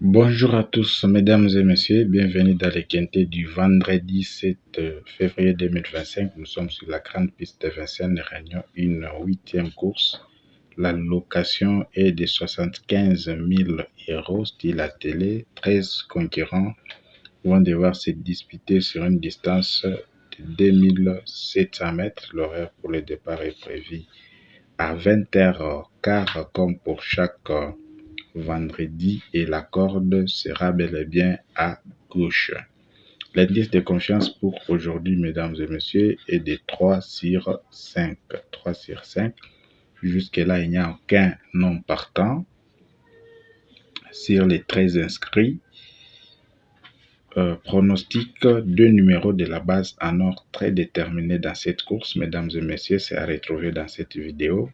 Bonjour à tous, mesdames et messieurs, bienvenue dans les quintés du vendredi 7 février 2025. Nous sommes sur la grande piste de Vincennes, réunion une huitième course. La location est de 75 000 euros, style à télé. 13 concurrents vont devoir se disputer sur une distance de 2700 mètres. L'horaire pour le départ est prévu à 20h15 comme pour chaque vendredi et la corde sera bel et bien à gauche. L'indice de confiance pour aujourd'hui, mesdames et messieurs, est de 3 sur 5. 3 sur 5. Jusque-là, il n'y a aucun nom partant. Sur les 13 inscrits, pronostic 2 numéros de la base en ordre très déterminé dans cette course, mesdames et messieurs, c'est à retrouver dans cette vidéo.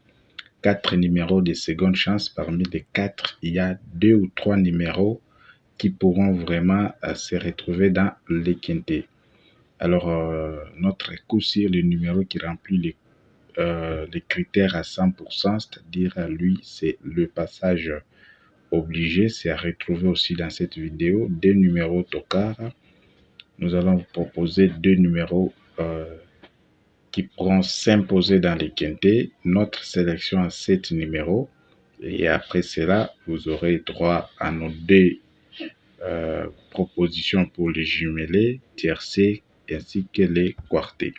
4 numéros de seconde chance. Parmi les 4, il y a 2 ou 3 numéros qui pourront vraiment se retrouver dans les quintés. Alors, notre coup sur le numéro qui remplit les critères à 100%, c'est-à-dire lui, c'est le passage obligé, c'est à retrouver aussi dans cette vidéo. 2 numéros tocard. Nous allons vous proposer 2 numéros qui pourront s'imposer dans les quintés. Notre sélection à 7 numéros. Et après cela, vous aurez droit à nos 2 propositions pour les jumelés, tiercés ainsi que les quartés.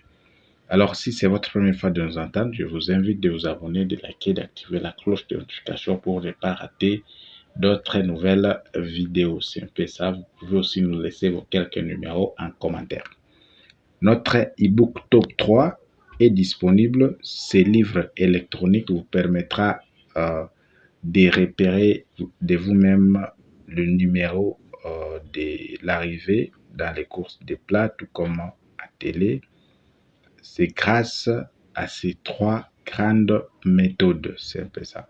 Alors, si c'est votre première fois de nous entendre, je vous invite de vous abonner, de liker, d'activer la cloche de notification pour ne pas rater d'autres nouvelles vidéos. C'est un peu ça. Vous pouvez aussi nous laisser vos quelques numéros en commentaire. Notre e-book Top 3 est disponible. Ce livre électronique vous permettra de repérer de vous-même le numéro de l'arrivée dans les courses de plat, tout comme à télé. C'est grâce à ces 3 grandes méthodes. C'est un peu ça.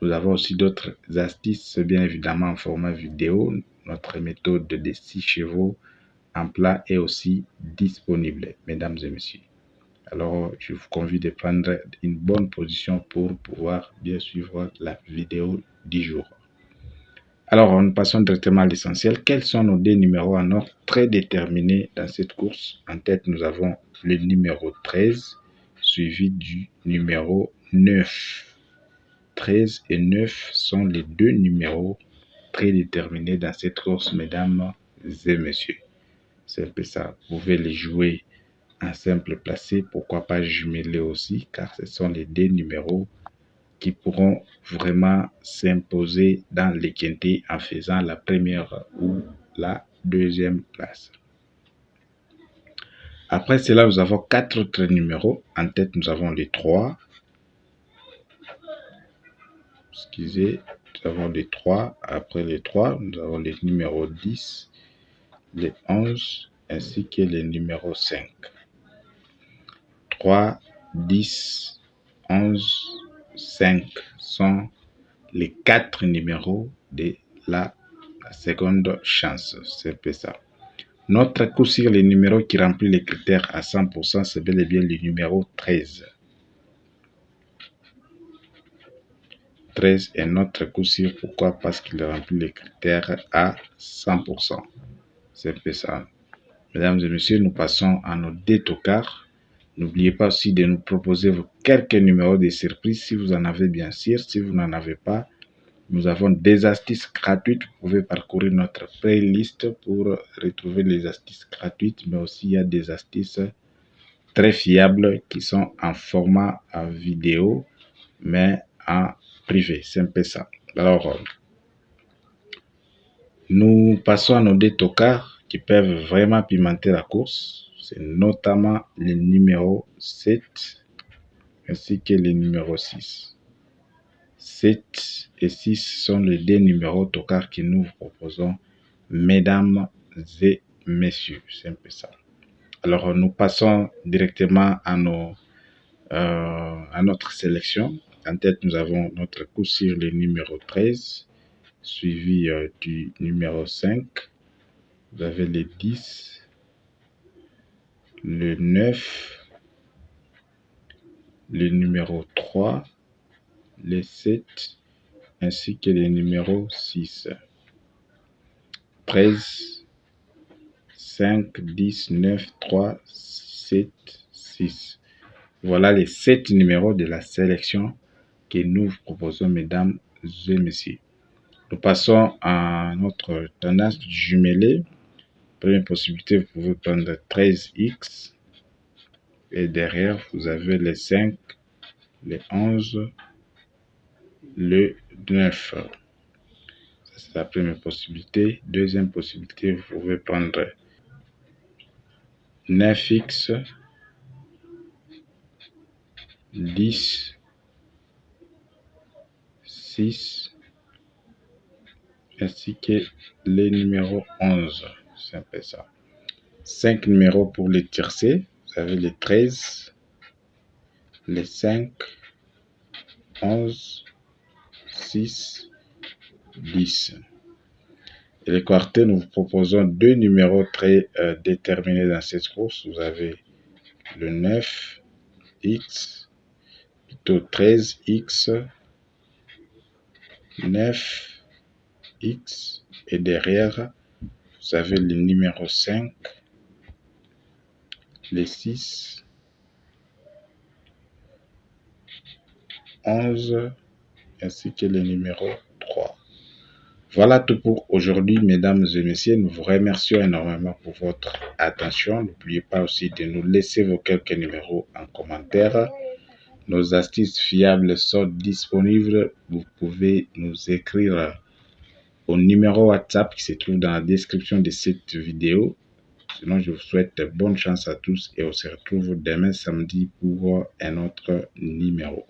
Nous avons aussi d'autres astuces, bien évidemment en format vidéo. Notre méthode des 6 chevaux en plat est aussi disponible, mesdames et messieurs. Alors, je vous convie de prendre une bonne position pour pouvoir bien suivre la vidéo du jour. Alors, nous passons directement à l'essentiel. Quels sont nos 2 numéros en ordre très déterminés dans cette course? En tête, nous avons le numéro 13, suivi du numéro 9. 13 et 9 sont les 2 numéros très déterminés dans cette course, mesdames et messieurs. C'est un peu ça. Vous pouvez les jouer en simple placé, pourquoi pas jumeler aussi, car ce sont les 2 numéros qui pourront vraiment s'imposer dans les quintés en faisant la première ou la deuxième place. Après cela, nous avons 4 autres numéros. En tête, nous avons les 3. Excusez, nous avons les 3. Après les 3, nous avons les numéros 10, les 11, ainsi que les numéros 5. 3, 10, 11, 5 sont les 4 numéros de la seconde chance. C'est un peu ça. Notre coup sur les numéros qui remplit les critères à 100%, c'est bel et bien le numéro 13. 13 est notre coup sur. Pourquoi? Parce qu'il remplit les critères à 100%. C'est un peu ça. Mesdames et messieurs, nous passons à nos 2 tocards. N'oubliez pas aussi de nous proposer vos quelques numéros de surprise si vous en avez bien sûr. Si vous n'en avez pas, nous avons des astuces gratuites. Vous pouvez parcourir notre playlist pour retrouver les astuces gratuites, mais aussi il y a des astuces très fiables qui sont en format vidéo, mais en privé. C'est un peu ça. Alors, nous passons à nos 2 tocards qui peuvent vraiment pimenter la course. C'est notamment les numéros 7 ainsi que les numéros 6. 7 et 6 sont les 2 numéros tocards que nous vous proposons, mesdames et messieurs. C'est un peu ça. Alors, nous passons directement à notre sélection. En tête, nous avons notre coup sur le numéro 13, suivi du numéro 5. Vous avez le 10, le 9, le numéro 3, le 7, ainsi que le numéro 6. 13, 5, 10, 9, 3, 7, 6. Voilà les 7 numéros de la sélection que nous vous proposons, mesdames et messieurs. Nous passons à notre tendance du jumelé. Première possibilité, vous pouvez prendre 13X. Et derrière, vous avez les 5, les 11, le 9. C'est la première possibilité. Deuxième possibilité, vous pouvez prendre 9X, 10, 6, ainsi que les numéros 11. C'est un peu ça. 5 numéros pour les tiercés. Vous avez les 13, les 5, 11, 6, 10. Et les quartets, nous vous proposons 2 numéros très déterminés dans cette course. Vous avez le 9X, plutôt 13X, 9X, et derrière, vous avez le numéro 5, les 6, 11, ainsi que le numéro 3. Voilà tout pour aujourd'hui, mesdames et messieurs. Nous vous remercions énormément pour votre attention. N'oubliez pas aussi de nous laisser vos quelques numéros en commentaire. Nos astuces fiables sont disponibles. Vous pouvez nous écrire au numéro WhatsApp qui se trouve dans la description de cette vidéo. Sinon, je vous souhaite bonne chance à tous et on se retrouve demain samedi pour un autre numéro.